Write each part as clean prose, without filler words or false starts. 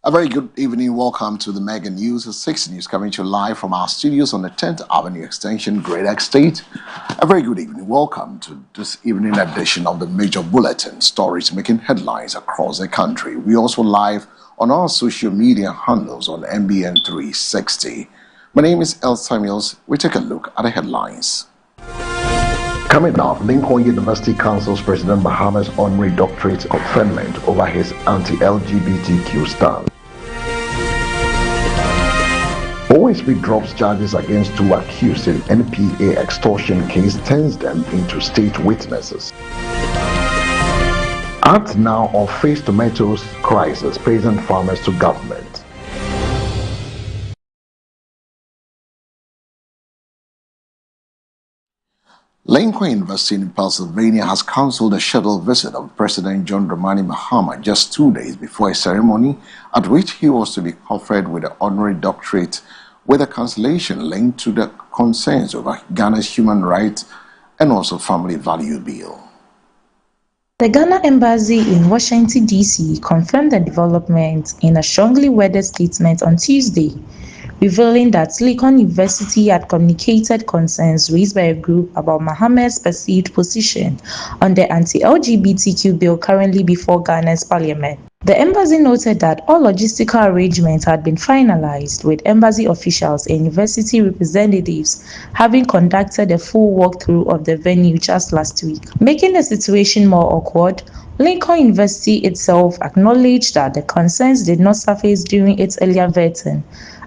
A very good evening. Welcome to the Mega News 6 News coming to you live from our studios on the 10th Avenue Extension, Great State. A very good evening. Welcome to this evening edition of the Major Bulletin, stories making headlines across the country. We also live on our social media handles on MBN 360. My name is El Samuels. We take a look at the headlines. Coming up, Lincoln University Council's President Mahama's honorary doctorate conferment over his anti-LGBTQ stand. OSP drops charges against two accused in NPA extortion case, turns them into state witnesses. Act now or face tomatoes crisis, praising farmers to government. Lincoln University in Pennsylvania has cancelled a scheduled visit of President John Dramani Mahama just 2 days before a ceremony at which he was to be conferred with the honorary doctorate, with a cancellation linked to the concerns over Ghana's human rights and also family value bill. The Ghana Embassy in Washington, D.C. confirmed the development in a strongly worded statement on Tuesday, revealing that Lincoln University had communicated concerns raised by a group about Mahama's perceived position on the anti-LGBTQ bill currently before Ghana's parliament. The embassy noted that all logistical arrangements had been finalized, with embassy officials and university representatives having conducted a full walkthrough of the venue just last week. Making the situation more awkward, Lincoln University itself acknowledged that the concerns did not surface during its earlier vetting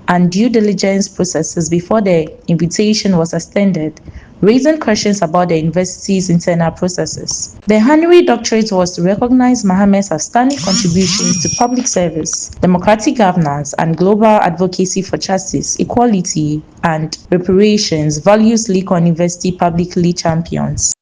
and due diligence processes before the invitation was extended, raising questions about the university's internal processes. The honorary doctorate was to recognize Mahama's outstanding contributions to public service, democratic governance, and global advocacy for justice, equality, and reparations, values Lincoln University publicly champions.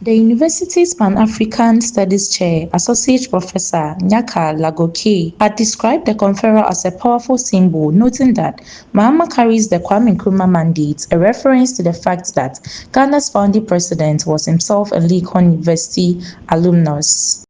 The university's Pan-African Studies Chair, Associate Professor Nyaka Lagoke, had described the conferral as a powerful symbol, noting that Mahama carries the Kwame Nkrumah mandate, a reference to the fact that Ghana's founding president was himself a Lincoln University alumnus.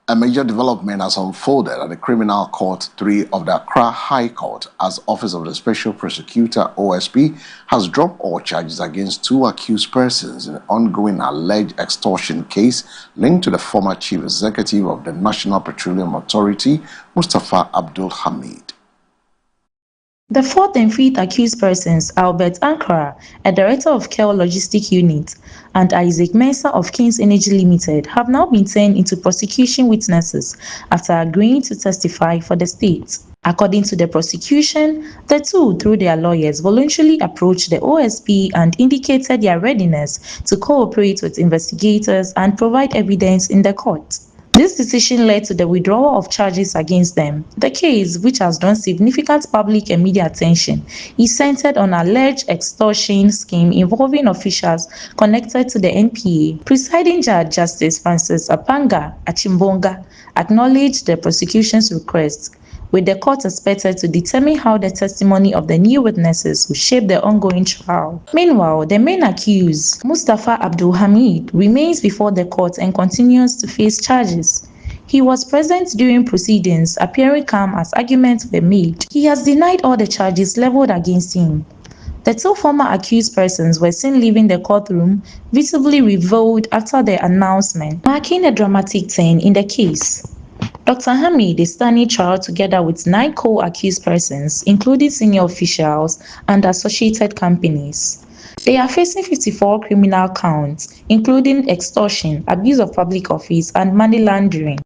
A major development has unfolded at the Criminal Court 3 of the Accra High Court, as Office of the Special Prosecutor (OSP) has dropped all charges against two accused persons in an ongoing alleged extortion case linked to the former Chief Executive of the National Petroleum Authority, Mustafa Abdul Hamid. The fourth and fifth accused persons, Albert Ankara, a director of KEL Logistic Unit, and Isaac Mensah of Kings Energy Limited, have now been turned into prosecution witnesses after agreeing to testify for the state. According to the prosecution, the two, through their lawyers, voluntarily approached the OSP and indicated their readiness to cooperate with investigators and provide evidence in the court. This decision led to the withdrawal of charges against them. The case, which has drawn significant public and media attention, is centered on an alleged extortion scheme involving officials connected to the NPA. Presiding Judge Justice Francis Apanga Achimbonga acknowledged the prosecution's request, with the court expected to determine how the testimony of the new witnesses will shape the ongoing trial. Meanwhile, the main accused, Mustafa Abdul Hamid, remains before the court and continues to face charges. He was present during proceedings, appearing calm as arguments were made. He has denied all the charges leveled against him. The two former accused persons were seen leaving the courtroom, visibly revealed after the announcement, marking a dramatic turn in the case. Dr. Hamid is standing trial together with 9 co-accused persons, including senior officials and associated companies. They are facing 54 criminal counts, including extortion, abuse of public office, and money laundering.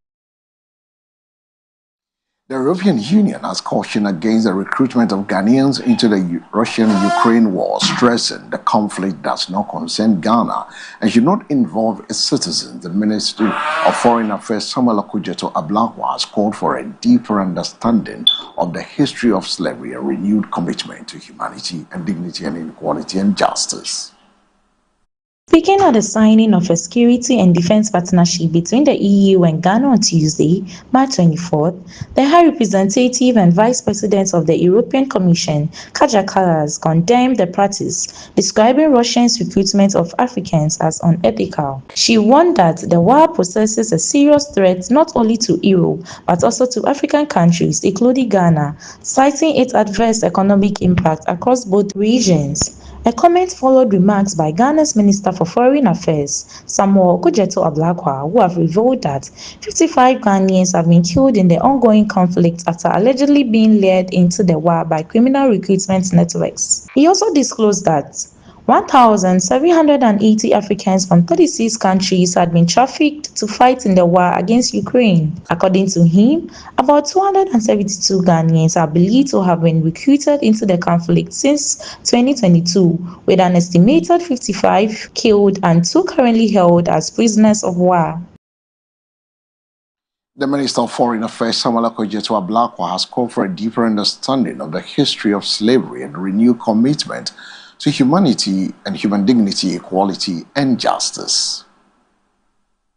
The European Union has cautioned against the recruitment of Ghanaians into the Russian-Ukraine war, stressing the conflict does not concern Ghana and should not involve its citizens. The Ministry of Foreign Affairs, Samuel Okudzeto Ablakwa, has called for a deeper understanding of the history of slavery and renewed commitment to humanity and dignity and equality and justice. Speaking at the signing of a security and defense partnership between the EU and Ghana on Tuesday, March 24th, the High Representative and Vice President of the European Commission, Kaja Kallas, condemned the practice, describing Russia's recruitment of Africans as unethical. She warned that the war poses a serious threat not only to Europe but also to African countries, including Ghana, citing its adverse economic impact across both regions. A comment followed remarks by Ghana's Minister for Foreign Affairs, Samuel Okudzeto-Ablakwa, who have revealed that 55 Ghanaians have been killed in the ongoing conflict after allegedly being lured into the war by criminal recruitment networks. He also disclosed that 1,780 Africans from 36 countries had been trafficked to fight in the war against Ukraine. According to him, about 272 Ghanaians are believed to have been recruited into the conflict since 2022, with an estimated 55 killed and 2 currently held as prisoners of war. The Minister of Foreign Affairs, Samuel Okudzeto-Ablakwa, has called for a deeper understanding of the history of slavery and renewed commitment to humanity and human dignity, equality, and justice.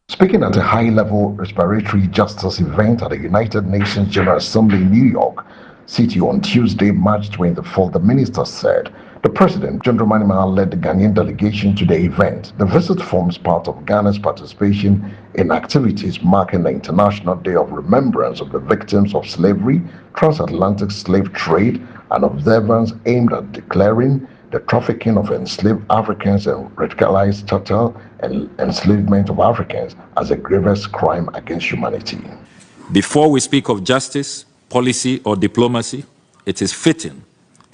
Speaking at a high-level respiratory justice event at the United Nations General Assembly in New York City on Tuesday, March 24th, the minister said the President, John Dramani Mahama, led the Ghanaian delegation to the event. The visit forms part of Ghana's participation in activities marking the International Day of Remembrance of the Victims of Slavery, Transatlantic Slave Trade, and observance aimed at declaring the trafficking of enslaved Africans and radicalized total enslavement of Africans as a grievous crime against humanity. Before we speak of justice, policy, or diplomacy, it is fitting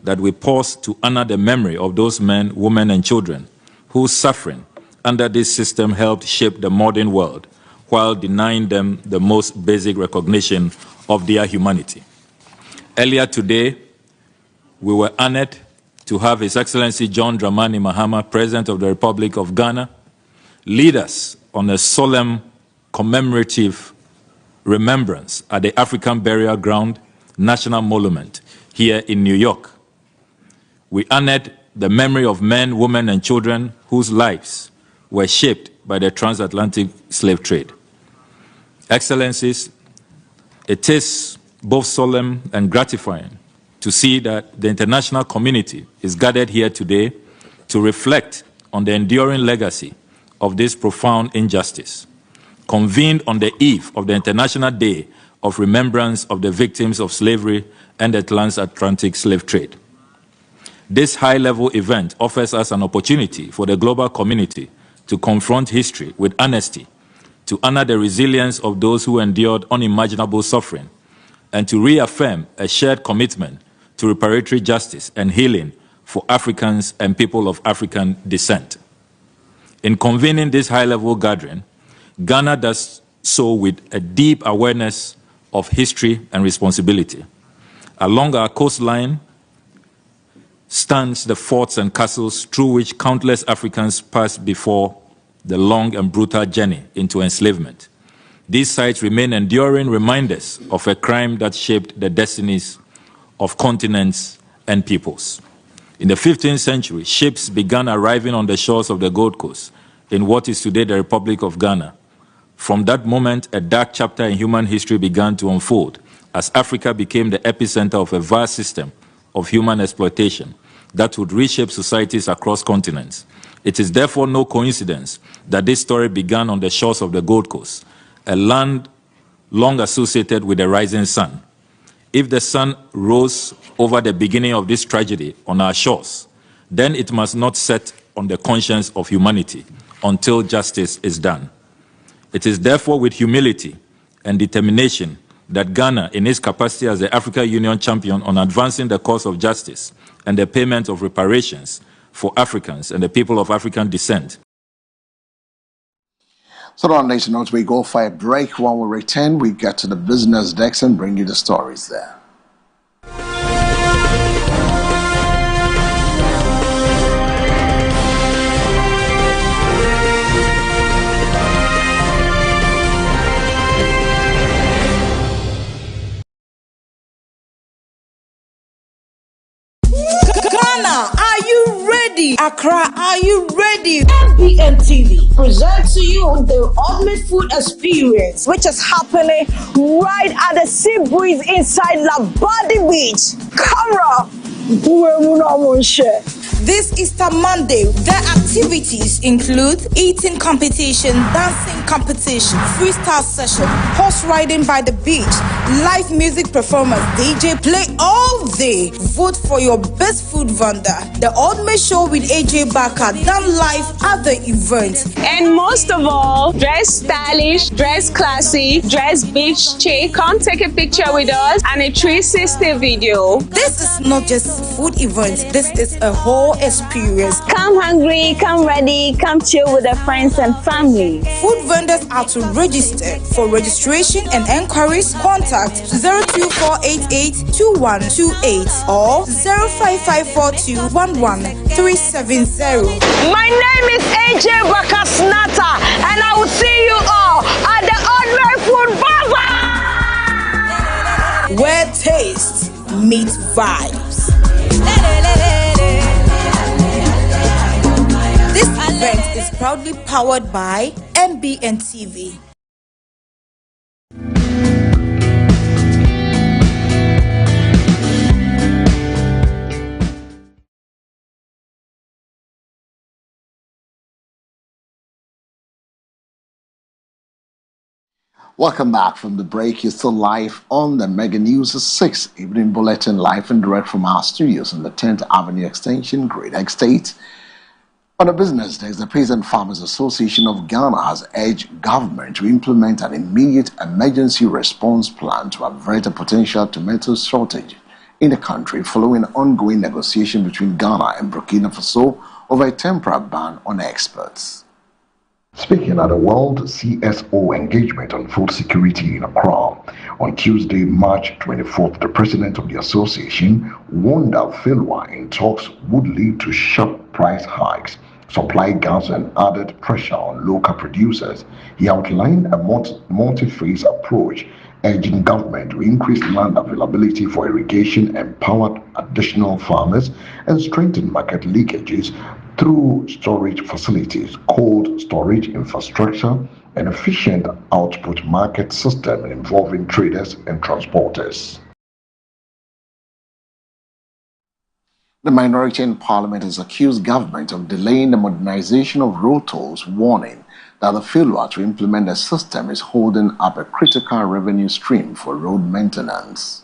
that we pause to honor the memory of those men, women, and children whose suffering under this system helped shape the modern world while denying them the most basic recognition of their humanity. Earlier today, we were honored to have His Excellency John Dramani Mahama, President of the Republic of Ghana, lead us on a solemn commemorative remembrance at the African Burial Ground National Monument here in New York. We honored the memory of men, women, and children whose lives were shaped by the transatlantic slave trade. Excellencies, it is both solemn and gratifying to see that the international community is gathered here today to reflect on the enduring legacy of this profound injustice, convened on the eve of the International Day of Remembrance of the Victims of Slavery and the Transatlantic Slave Trade. This high-level event offers us an opportunity for the global community to confront history with honesty, to honor the resilience of those who endured unimaginable suffering, and to reaffirm a shared commitment to reparatory justice and healing for Africans and people of African descent. In convening this high-level gathering, Ghana does so with a deep awareness of history and responsibility. Along our coastline stands the forts and castles through which countless Africans passed before the long and brutal journey into enslavement. These sites remain enduring reminders of a crime that shaped the destinies of continents and peoples. In the 15th century, ships began arriving on the shores of the Gold Coast in what is today the Republic of Ghana. From that moment, a dark chapter in human history began to unfold as Africa became the epicenter of a vast system of human exploitation that would reshape societies across continents. It is therefore no coincidence that this story began on the shores of the Gold Coast, a land long associated with the rising sun. If the sun rose over the beginning of this tragedy on our shores, then it must not set on the conscience of humanity until justice is done. It is therefore with humility and determination that Ghana, in its capacity as the African Union champion on advancing the cause of justice and the payment of reparations for Africans and the people of African descent. So on these notes, we go for a break. When we return, we get to the business desk and bring you the stories there. Ghana, are you ready TV Accra, are you ready? MBN TV presents to you the ultimate food experience, Which is happening right at the sea breeze inside Labadi Beach. Camera! This Easter Monday, the activities include eating competition, dancing competition, freestyle session, horse riding by the beach, live music performance, DJ play all day. Vote for your best food vendor. The ultimate show with AJ Baka done live at the event. And most of all, dress stylish, dress classy, dress beach chic. Come take a picture with us and a 360 video. This is not just food event, this is a whole experience. Come hungry, come ready, come chill with your friends and family. Food vendors are to register. For registration and enquiries, contact 02488-2128 or 05542-11370. My name is AJ Bakasnata, and I will see you all at the Ultimate Food Bazaar, where taste meets vibes. This event is proudly powered by MBN TV. Welcome back from the break. You're still live on the Mega News 6 Evening Bulletin, live and direct from our studios on the 10th Avenue Extension, Great Estate. On the business desk, the Peasant Farmers Association of Ghana has urged government to implement an immediate emergency response plan to avert a potential tomato shortage in the country following ongoing negotiation between Ghana and Burkina Faso over a temporary ban on exports. Speaking at the World CSO Engagement on Food Security in Accra on Tuesday, March 24th, the president of the association warned that failure in talks would lead to sharp price hikes, supply gaps, and added pressure on local producers. He outlined a multi-phase approach, urging government to increase land availability for irrigation, empower additional farmers, and strengthen market linkages through storage facilities, cold storage infrastructure, and efficient output market system involving traders and transporters. The minority in parliament has accused government of delaying the modernization of road tolls, warning that the failure to implement the system is holding up a critical revenue stream for road maintenance.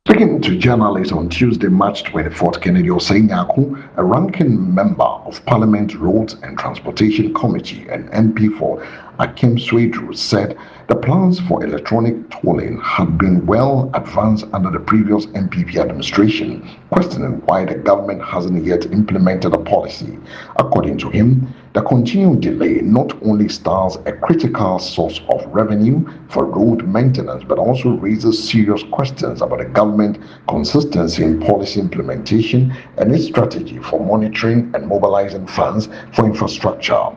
Speaking to journalists on Tuesday, March 24th, Kennedy Osei-Nyaku, a ranking member of Parliament Roads and Transportation Committee and MP for Akim Swedru, said the plans for electronic tolling had been well advanced under the previous MPP administration, questioning why the government hasn't yet implemented a policy. According to him, the continued delay not only stars a critical source of revenue for road maintenance, but also raises serious questions about the government consistency in policy implementation and its strategy for monitoring and mobilizing funds for infrastructure.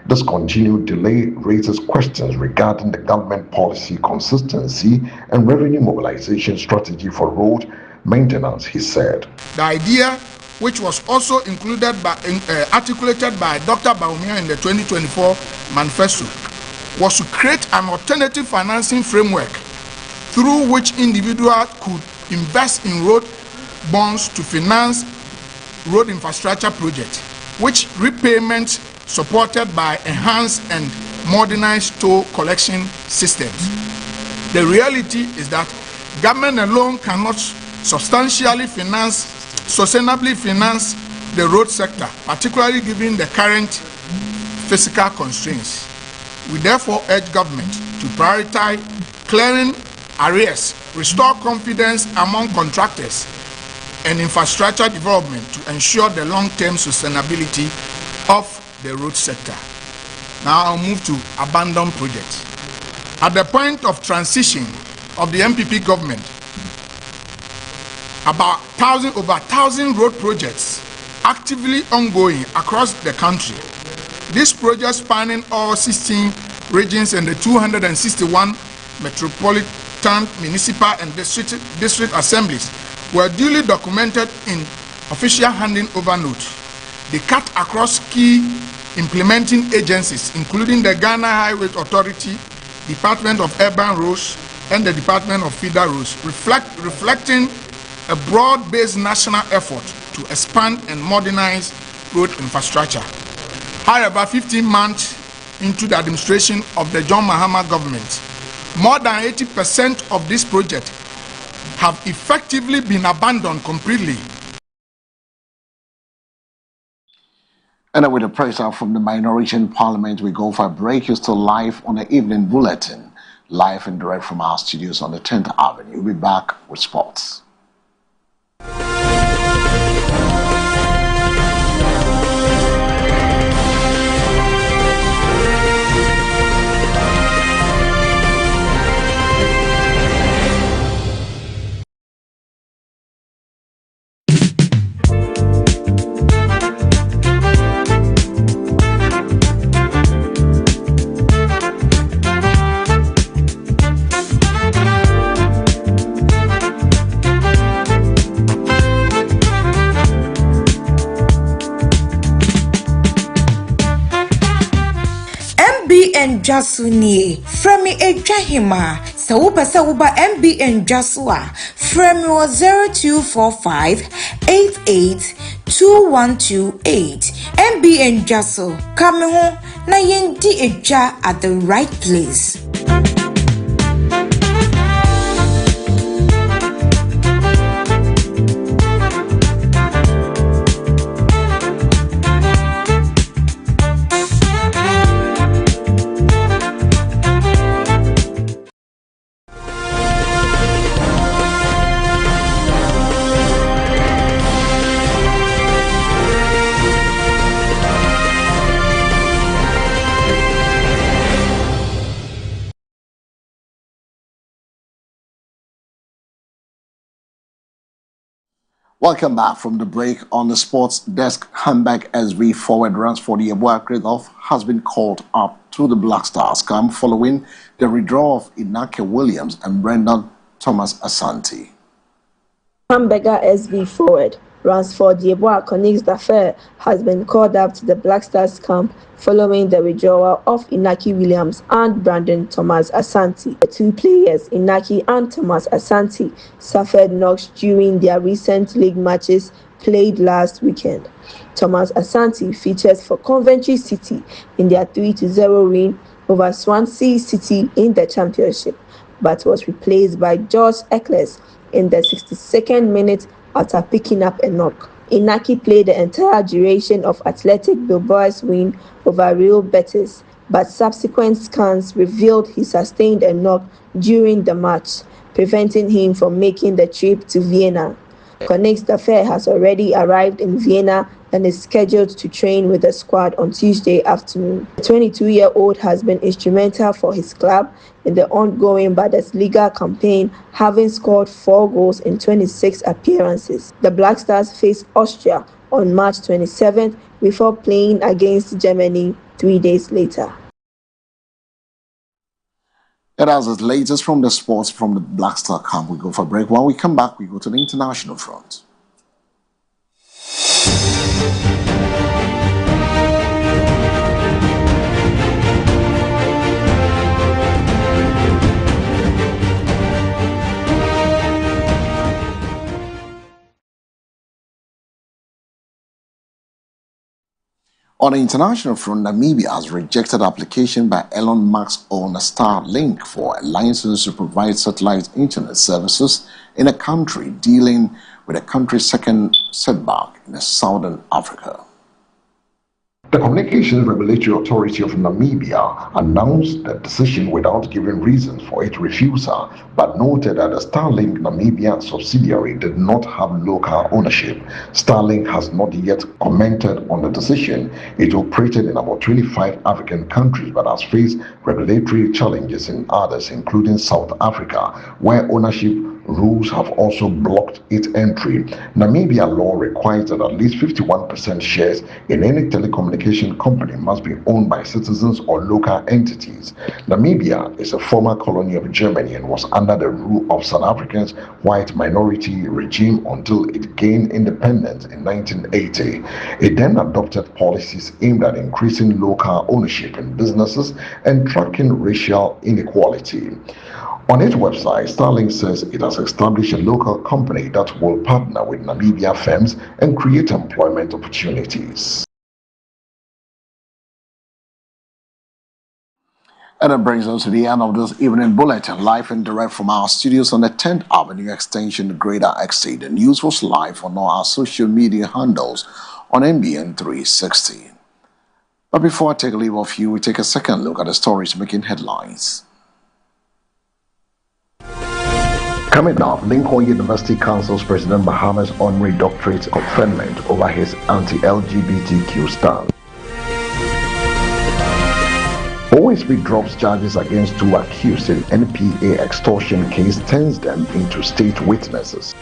This continued delay raises questions regarding the government policy consistency and revenue mobilization strategy for road maintenance, he said. The idea, which was also included by articulated by Dr. Bawumia in the 2024 manifesto, was to create an alternative financing framework through which individuals could invest in road bonds to finance road infrastructure projects, which repayment supported by enhanced and modernized toll collection systems. The reality is that government alone cannot sustainably finance the road sector, particularly given the current fiscal constraints. We therefore urge government to prioritize clearing arrears, restore confidence among contractors, and infrastructure development to ensure the long-term sustainability of the road sector. Now I'll move to abandoned projects. At the point of transition of the MPP government, over 1,000 road projects actively ongoing across the country. These projects spanning all 16 regions and the 261 metropolitan, municipal, and district assemblies were duly documented in official handing over note. They cut across key implementing agencies, including the Ghana Highway Authority, Department of Urban Roads, and the Department of Feeder Roads, reflecting a broad-based national effort to expand and modernize road infrastructure. However, 15 months into the administration of the John Mahama government, more than 80% of this project have effectively been abandoned completely. And with the press out from the minority in Parliament, we go for a break. You're still live on the Evening Bulletin, live and direct from our studios on the 10th Avenue. We'll be back with sports. MBN Jasuni Fremi Ejahima Sawupa Sawuba MBN Jasua Fremi 0245 88 2128 MBN Jasu Kameho na yendi eja at the right place. Welcome back from the break. On the sports desk, Hamburg SV forward runs for the Yeboah Greathoff has been called up to the Black Stars camp following the withdrawal of Inaki Williams and Brendan Thomas Asante. Hamburger SV forward Ransford Yeboah Connix Dafer has been called up to the Black Stars camp following the withdrawal of Inaki Williams and Brandon Thomas Asante. The two players, Inaki and Thomas Asante, suffered knocks during their recent league matches played last weekend. Thomas Asante features for Coventry City in their 3-0 win over Swansea City in the championship, but was replaced by George Eccles in the 62nd minute after picking up a knock. Inaki played the entire duration of Athletic Bilbao's win over Real Betis, but subsequent scans revealed he sustained a knock during the match, preventing him from making the trip to Vienna. Connix Dafer has already arrived in Vienna and is scheduled to train with the squad on Tuesday afternoon. The 22-year-old has been instrumental for his club in the ongoing Bundesliga campaign, having scored 4 goals in 26 appearances. The Black Stars face Austria on March 27th before playing against Germany 3 days later. And as the latest from the sports from the Black Star camp, we go for a break. When we come back, we go to the international front. On the international front, Namibia has rejected application by Elon Musk's owner Starlink for a license to provide satellite internet services in a country dealing with the country's second setback in southern Africa. The Communications Regulatory Authority of Namibia announced the decision without giving reasons for its refusal, but noted that the Starlink Namibia subsidiary did not have local ownership. Starlink has not yet commented on the decision. It operated in about 25 African countries, but has faced regulatory challenges in others, including South Africa, where ownership rules have also blocked its entry. Namibia law requires that at least 51% shares in any telecommunication company must be owned by citizens or local entities. Namibia is a former colony of Germany and was under the rule of South Africa's white minority regime until it gained independence in 1980. It then adopted policies aimed at increasing local ownership in businesses and tracking racial inequality. On its website, Starlink says it has established a local company that will partner with Namibia firms and create employment opportunities. And that brings us to the end of this evening bulletin, live and direct from our studios on the 10th Avenue Extension, Greater Estate. The news was live on all our social media handles on MBN 360. But before I take leave of you, we take a second look at the stories making headlines. Coming up, Lincoln University Council's President Bahamas honorary doctorate conferment over his anti-LGBTQ stance. OSP drops charges against two accused in NPA extortion case, turns them into state witnesses.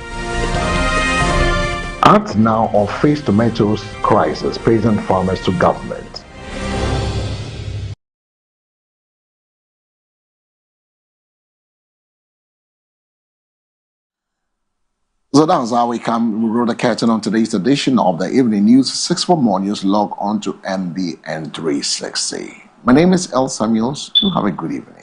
Act now or face tomatoes crisis, present farmers to government. So that's how we roll the curtain on today's edition of the evening news. 6 for more news, log on to MBN 360. My name is El Samuels. Have a good evening.